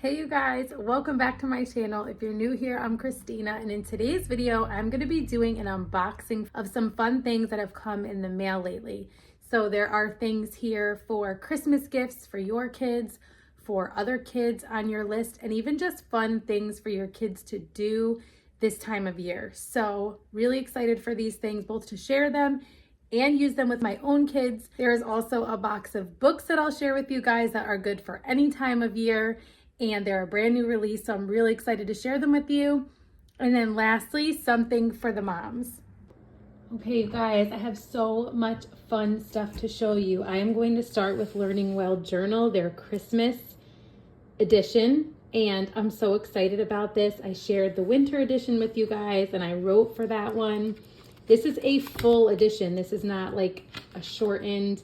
Hey you guys, welcome back to my channel. If you're new here, I'm Christina, and in today's video, I'm going to be doing an unboxing of some fun things that have come in the mail lately. So there are things here for Christmas gifts for your kids, for other kids on your list, and even just fun things for your kids to do this time of year. So really excited for these things, both to share them and use them with my own kids. There is also a box of books that I'll share with you guys that are good for any time of year, and they're a brand new release, so I'm really excited to share them with you. And then lastly, something for the moms. Okay, you guys, I have so much fun stuff to show you. I am going to start with Learning Well Journal, their Christmas edition, and I'm so excited about this. I shared the winter edition with you guys, and I wrote for that one. This is a full edition. This is not like a shortened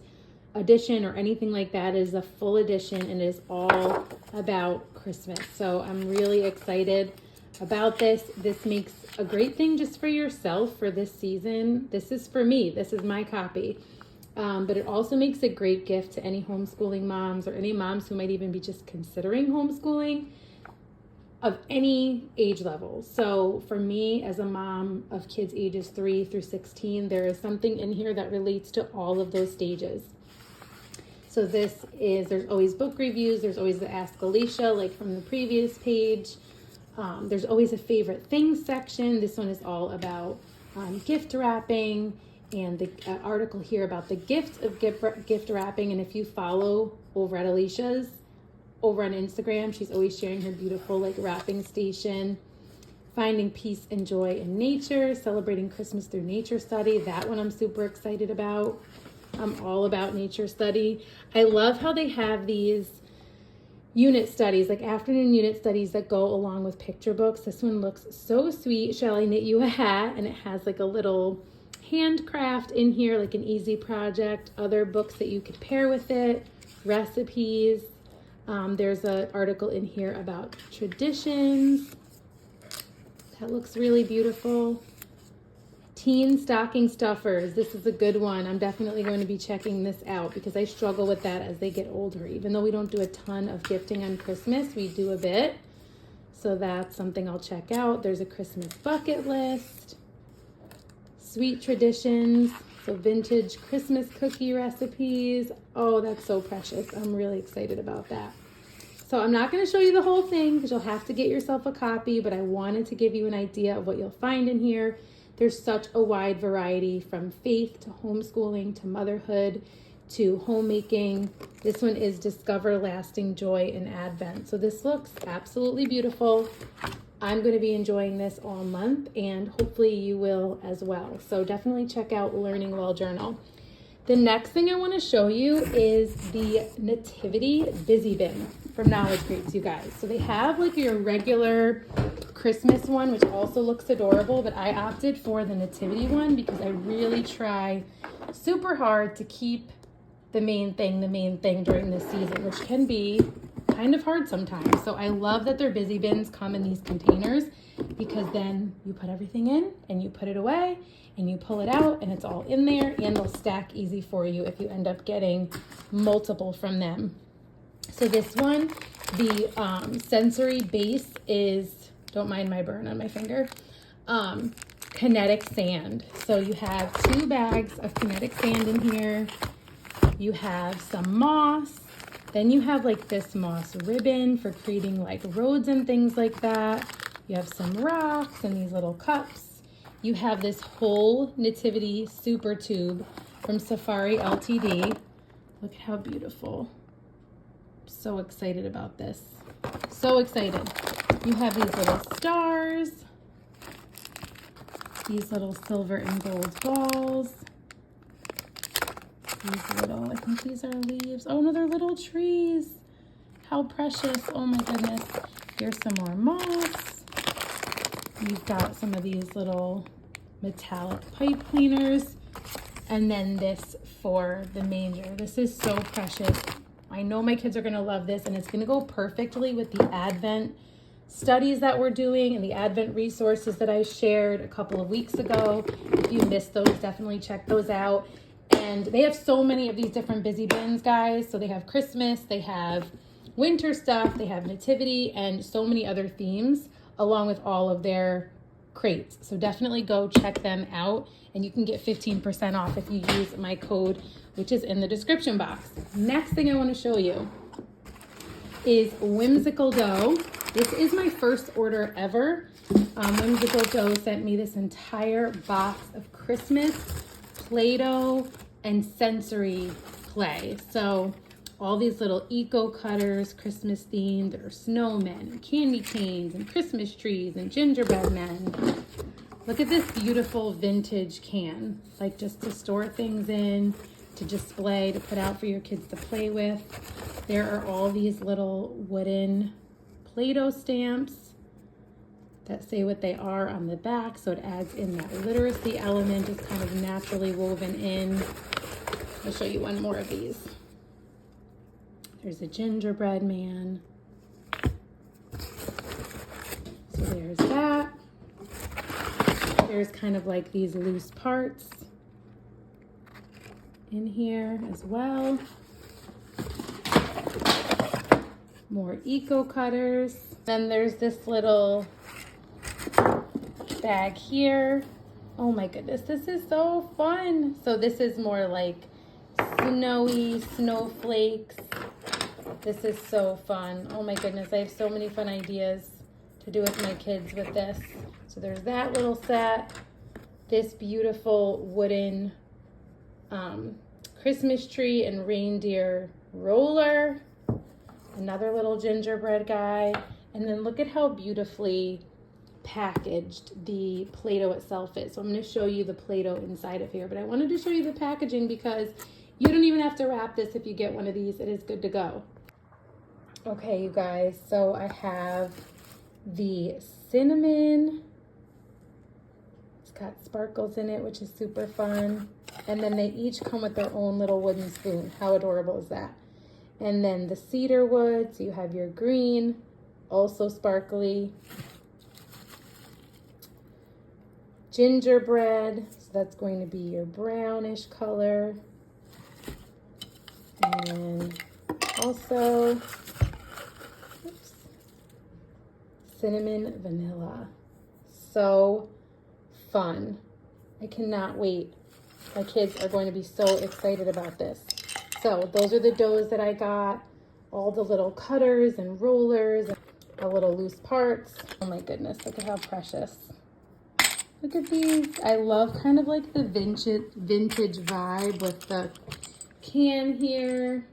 edition or anything like that. It is a full edition, and it is all about Christmas. So I'm really excited about this. This makes a great thing just for yourself for this season. This is for me. This is my copy. But it also makes a great gift to any homeschooling moms or any moms who might even be just considering homeschooling of any age level. So for me, as a mom of kids ages 3 through 16, there is something in here that relates to all of those stages. So there's always book reviews, there's always the Ask Alicia, like from the previous page. There's always a favorite things section. This one is all about gift wrapping, and the article here about the gift of gift wrapping. And if you follow over at Alicia's, over on Instagram, she's always sharing her beautiful like wrapping station. Finding peace and joy in nature, celebrating Christmas through nature study. That one I'm super excited about. I'm all about nature study. I love how they have these unit studies, like afternoon unit studies that go along with picture books. This one looks so sweet. Shall I knit you a hat? And it has like a little handcraft in here, like an easy project, other books that you could pair with it, recipes. There's an article in here about traditions. That looks really beautiful. Teen stocking stuffers. This is a good one. I'm definitely going to be checking this out because I struggle with that as they get older. Even though we don't do a ton of gifting on Christmas, we do a bit. So that's something I'll check out. There's a Christmas bucket list. Sweet traditions. So vintage Christmas cookie recipes. Oh, that's so precious. I'm really excited about that. So I'm not going to show you the whole thing because you'll have to get yourself a copy, but I wanted to give you an idea of what you'll find in here. There's such a wide variety, from faith to homeschooling to motherhood to homemaking. This one is Discover Lasting Joy in Advent. So this looks absolutely beautiful. I'm going to be enjoying this all month, and hopefully you will as well. So definitely check out Learning Well Journal. The next thing I want to show you is the Nativity Busy Bin from Knowledge Grapes, you guys. So they have like your regular Christmas one, which also looks adorable, but I opted for the Nativity one because I really try super hard to keep the main thing during this season, which can be kind of hard sometimes. So I love that their busy bins come in these containers, because then you put everything in and you put it away and you pull it out and it's all in there, and they'll stack easy for you if you end up getting multiple from them. So this one, the sensory base is, don't mind my burn on my finger, kinetic sand. So you have 2 bags of kinetic sand in here. You have some moss. Then you have like this moss ribbon for creating like roads and things like that. You have some rocks and these little cups. You have this whole nativity super tube from Safari Ltd. Look at how beautiful. So excited about this. So excited. You have these little stars, these little silver and gold balls, these little, I think these are leaves. Oh no, they're little trees. How precious. Oh my goodness. Here's some more moss. You've got some of these little metallic pipe cleaners. And then this for the manger. This is so precious. I know my kids are going to love this, and it's going to go perfectly with the Advent studies that we're doing and the Advent resources that I shared a couple of weeks ago. If you missed those, definitely check those out. And they have so many of these different busy bins, guys. So they have Christmas, they have winter stuff. They have nativity and so many other themes along with all of their crates. So definitely go check them out, and you can get 15% off if you use my code, which is in the description box. Next thing I want to show you is Whimsical Dough. This is my first order ever. Whimsical Dough sent me this entire box of Christmas Play-Doh and sensory play. So all these little eco cutters, Christmas themed. There are snowmen and candy canes and Christmas trees and gingerbread men. Look at this beautiful vintage can, like just to store things in, to display, to put out for your kids to play with. There are all these little wooden Play-Doh stamps that say what they are on the back, so it adds in that literacy element, is kind of naturally woven in. I'll show you one more of these. There's a gingerbread man. So there's that. There's kind of like these loose parts in here as well. More eco cutters. Then there's this little bag here. Oh my goodness, this is so fun. So this is more like snowy snowflakes. This is so fun. Oh my goodness, I have so many fun ideas to do with my kids with this. So there's that little set. This beautiful wooden Christmas tree and reindeer roller. Another little gingerbread guy. And then look at how beautifully packaged the Play-Doh itself is. So I'm going to show you the Play-Doh inside of here. But I wanted to show you the packaging because you don't even have to wrap this if you get one of these. It is good to go. Okay, you guys, so I have the cinnamon. It's got sparkles in it, which is super fun. And then they each come with their own little wooden spoon. How adorable is that? And then the cedar wood, so you have your green, also sparkly. Gingerbread, so that's going to be your brownish color. And also, oops, cinnamon vanilla. So fun. I cannot wait. My kids are going to be so excited about this. So those are the doughs that I got. All the little cutters and rollers and the little loose parts. Oh my goodness, look at how precious. Look at these. I love kind of like the vintage vibe with the can here.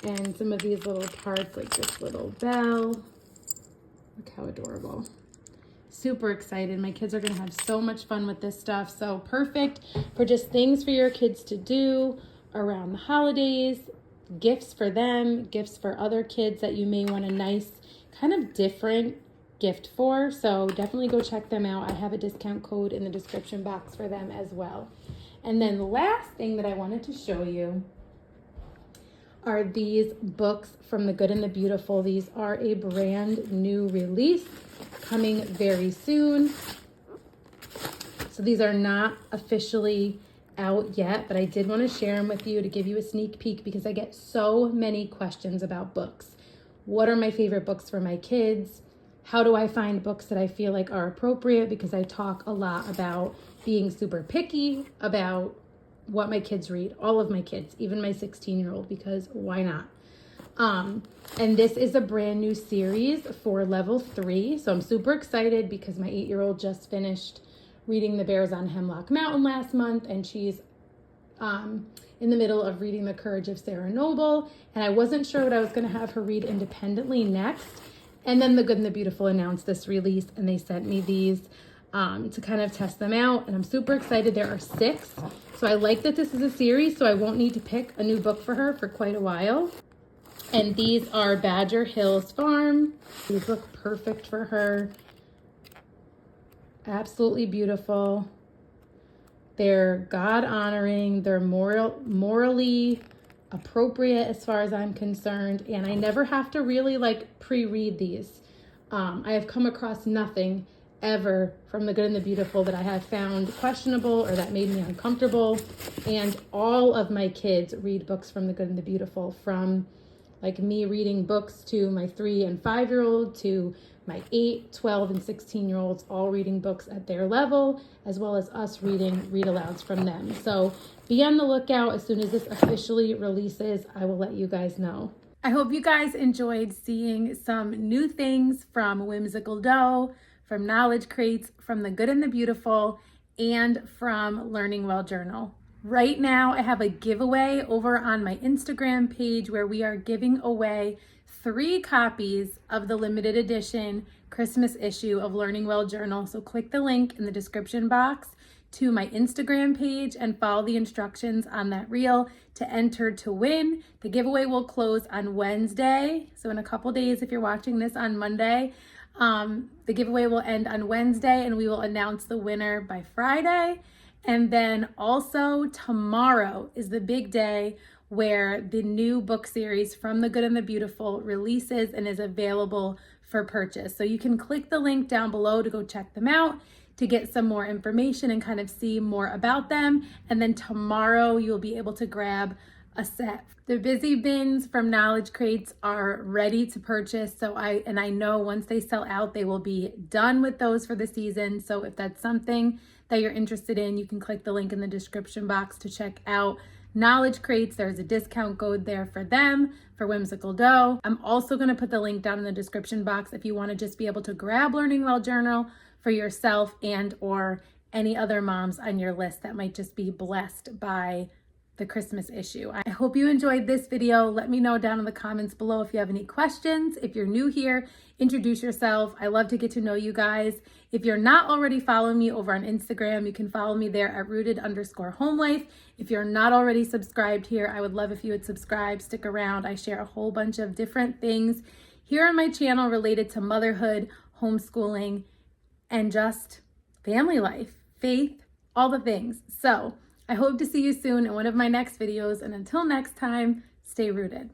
And some of these little parts, like this little bell. Look how adorable. Super excited. My kids are going to have so much fun with this stuff. So perfect for just things for your kids to do around the holidays, gifts for them, gifts for other kids that you may want a nice kind of different gift for. So definitely go check them out. I have a discount code in the description box for them as well. And then the last thing that I wanted to show you are these books from The Good and the Beautiful. These are a brand new release coming very soon. So these are not officially out yet, but I did want to share them with you to give you a sneak peek because I get so many questions about books. What are my favorite books for my kids? How do I find books that I feel like are appropriate? Because I talk a lot about being super picky about what my kids read, all of my kids, even my 16-year-old, because why not? And this is a brand new series for level 3. So I'm super excited because my 8-year-old just finished reading The Bears on Hemlock Mountain last month, and she's in the middle of reading The Courage of Sarah Noble, and I wasn't sure what I was going to have her read independently next. And then The Good and the Beautiful announced this release, and they sent me these to kind of test them out, and I'm super excited. There are 6, so I like that this is a series, so I won't need to pick a new book for her for quite a while. And these are Badger Hills Farm. These look perfect for her. Absolutely beautiful. They're God-honoring. They're morally appropriate as far as I'm concerned. And I never have to really like pre-read these. I have come across nothing ever from The Good and the Beautiful that I have found questionable or that made me uncomfortable. And all of my kids read books from The Good and the Beautiful, from like me reading books to my 3 and 5-year-old, to my 8, 12, and 16-year-olds, all reading books at their level, as well as us reading read-alouds from them. So be on the lookout. As soon as this officially releases, I will let you guys know. I hope you guys enjoyed seeing some new things from Whimsical Dough, from Knowledge Crates, from The Good and the Beautiful, and from Learning Well Journal. Right now, I have a giveaway over on my Instagram page where we are giving away 3 copies of the limited edition Christmas issue of Learning Well Journal. So click the link in the description box to my Instagram page and follow the instructions on that reel to enter to win. The giveaway will close on Wednesday. So in a couple days, if you're watching this on Monday, the giveaway will end on Wednesday and we will announce the winner by Friday. And then also tomorrow is the big day where the new book series from The Good and the Beautiful releases and is available for purchase. So you can click the link down below to go check them out, to get some more information and kind of see more about them. And then tomorrow you'll be able to grab a set. The busy bins from Knowledge Crates are ready to purchase. So I know once they sell out, they will be done with those for the season. So if that's something that you're interested in, you can click the link in the description box to check out Knowledge Crates. There's a discount code there for them, for Whimsical Dough. I'm also going to put the link down in the description box if you want to just be able to grab Learning Well Journal for yourself and or any other moms on your list that might just be blessed by the Christmas issue. I hope you enjoyed this video. Let me know down in the comments below if you have any questions. If you're new here, introduce yourself. I love to get to know you guys. If you're not already following me over on Instagram, you can follow me there at rooted_homelife. If you're not already subscribed here, I would love if you would subscribe, stick around. I share a whole bunch of different things here on my channel related to motherhood, homeschooling, and just family life, faith, all the things. So I hope to see you soon in one of my next videos. And until next time, stay rooted.